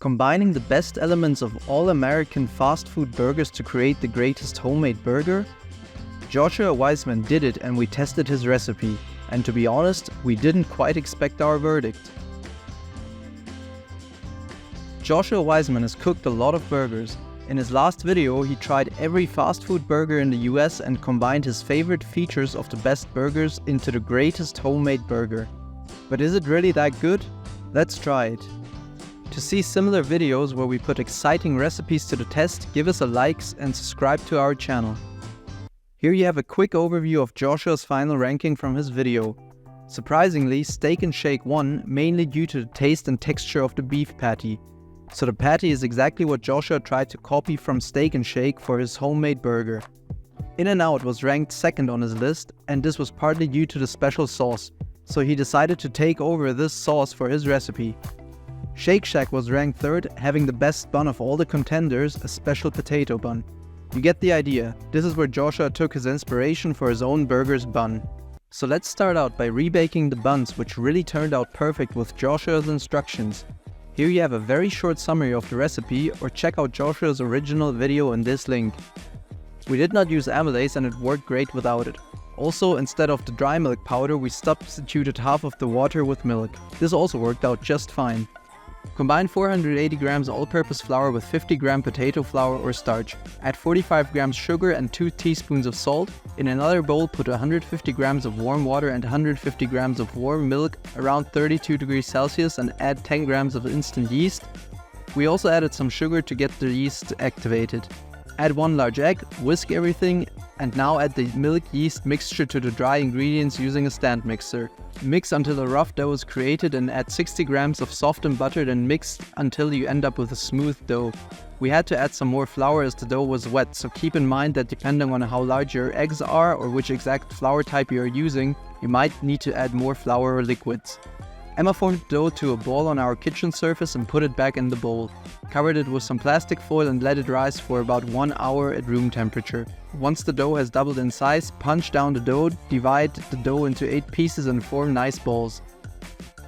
Combining the best elements of all American fast food burgers to create the greatest homemade burger? Joshua Weissmann did it, and we tested his recipe. And to be honest, we didn't quite expect our verdict. Joshua Weissmann has cooked a lot of burgers. In his last video, he tried every fast food burger in the US and combined his favorite features of the best burgers into the greatest homemade burger. But is it really that good? Let's try it. To see similar videos where we put exciting recipes to the test, give us a like and subscribe to our channel. Here you have a quick overview of Joshua's final ranking from his video. Surprisingly, Steak and Shake won, mainly due to the taste and texture of the beef patty. So the patty is exactly what Joshua tried to copy from Steak and Shake for his homemade burger. In-N-Out was ranked second on his list, and this was partly due to the special sauce, so he decided to take over this sauce for his recipe. Shake Shack was ranked third, having the best bun of all the contenders, a special potato bun. You get the idea. This is where Joshua took his inspiration for his own burger's bun. So let's start out by rebaking the buns, which really turned out perfect with Joshua's instructions. Here you have a very short summary of the recipe, or check out Joshua's original video in this link. We did not use amylase and it worked great without it. Also, instead of the dry milk powder, we substituted half of the water with milk. This also worked out just fine. Combine 480 grams all-purpose flour with 50 gram potato flour or starch. Add 45 grams sugar and 2 teaspoons of salt. In another bowl, put 150 grams of warm water and 150 grams of warm milk around 32 degrees Celsius and add 10 grams of instant yeast. We also added some sugar to get the yeast activated. Add 1 large egg, whisk everything, and now add the milk-yeast mixture to the dry ingredients using a stand mixer. Mix until a rough dough is created and add 60 grams of softened butter, then mix until you end up with a smooth dough. We had to add some more flour as the dough was wet, so keep in mind that depending on how large your eggs are or which exact flour type you are using, you might need to add more flour or liquids. Emma formed the dough to a ball on our kitchen surface and put it back in the bowl. Covered it with some plastic foil and let it rise for about 1 hour at room temperature. Once the dough has doubled in size, punch down the dough, divide the dough into 8 pieces and form nice balls.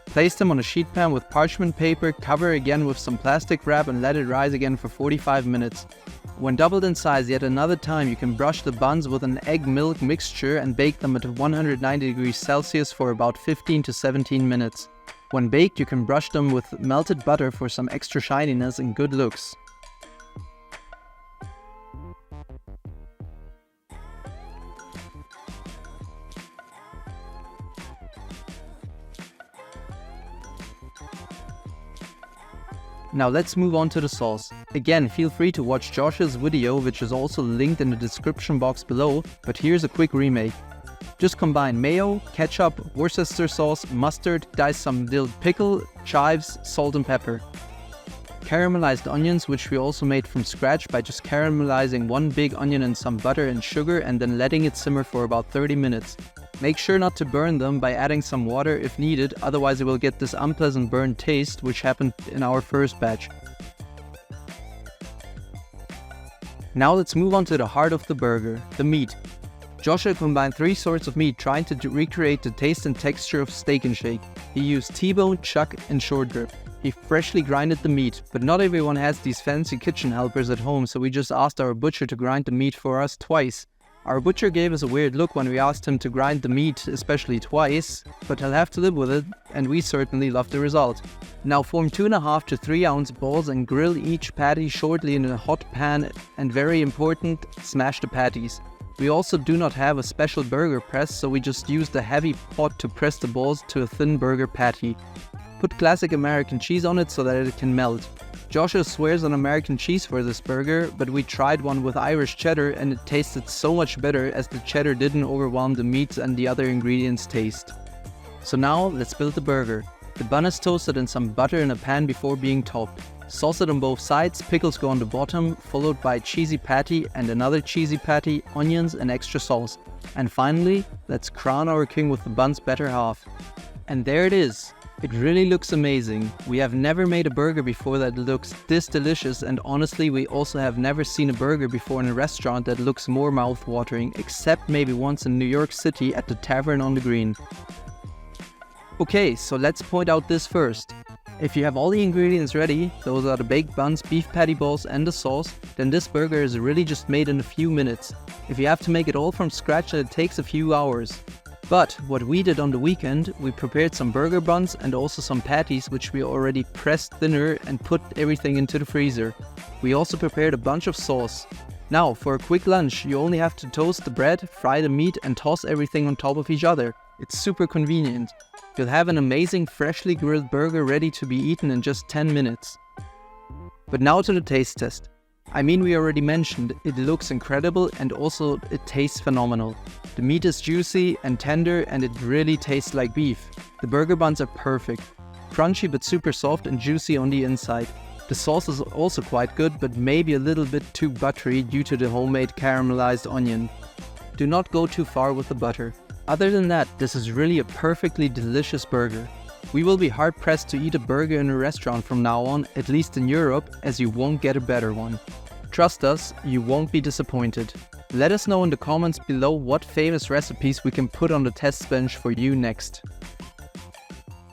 Place them on a sheet pan with parchment paper, cover again with some plastic wrap and let it rise again for 45 minutes. When doubled in size yet another time, you can brush the buns with an egg-milk mixture and bake them at 190 degrees Celsius for about 15 to 17 minutes. When baked, you can brush them with melted butter for some extra shininess and good looks. Now let's move on to the sauce. Again, feel free to watch Joshua's video, which is also linked in the description box below, but here's a quick remake. Just combine mayo, ketchup, Worcester sauce, mustard, dice some dill pickle, chives, salt and pepper. Caramelized onions, which we also made from scratch by just caramelizing 1 big onion in some butter and sugar and then letting it simmer for about 30 minutes. Make sure not to burn them by adding some water if needed, otherwise you will get this unpleasant burnt taste, which happened in our first batch. Now let's move on to the heart of the burger, the meat. Joshua combined 3 sorts of meat, trying to recreate the taste and texture of Steak and Shake. He used T-bone, chuck and short rib. He freshly grinded the meat, but not everyone has these fancy kitchen helpers at home, so we just asked our butcher to grind the meat for us twice. Our butcher gave us a weird look when we asked him to grind the meat, especially twice, but he'll have to live with it, and we certainly love the result. Now form 2.5 to 3 ounce balls and grill each patty shortly in a hot pan, and very important, smash the patties. We also do not have a special burger press, so we just used a heavy pot to press the balls to a thin burger patty. Put classic American cheese on it so that it can melt. Joshua swears on American cheese for this burger, but we tried one with Irish cheddar and it tasted so much better as the cheddar didn't overwhelm the meats and the other ingredients' taste. So now let's build the burger. The bun is toasted in some butter in a pan before being topped. Sauce it on both sides, pickles go on the bottom, followed by a cheesy patty and another cheesy patty, onions and extra sauce. And finally, let's crown our king with the bun's better half. And there it is. It really looks amazing. We have never made a burger before that looks this delicious, and honestly we also have never seen a burger before in a restaurant that looks more mouth-watering, except maybe once in New York City at the Tavern on the Green. Okay, so let's point out this first. If you have all the ingredients ready, those are the baked buns, beef patty balls and the sauce, then this burger is really just made in a few minutes. If you have to make it all from scratch, then it takes a few hours. But what we did on the weekend, we prepared some burger buns and also some patties which we already pressed thinner and put everything into the freezer. We also prepared a bunch of sauce. Now, for a quick lunch, you only have to toast the bread, fry the meat and toss everything on top of each other. It's super convenient. You'll have an amazing freshly grilled burger ready to be eaten in just 10 minutes. But now to the taste test. I mean, we already mentioned, it looks incredible and also it tastes phenomenal. The meat is juicy and tender and it really tastes like beef. The burger buns are perfect. Crunchy but super soft and juicy on the inside. The sauce is also quite good but maybe a little bit too buttery due to the homemade caramelized onion. Do not go too far with the butter. Other than that, this is really a perfectly delicious burger. We will be hard pressed to eat a burger in a restaurant from now on, at least in Europe, as you won't get a better one. Trust us, you won't be disappointed. Let us know in the comments below what famous recipes we can put on the test bench for you next.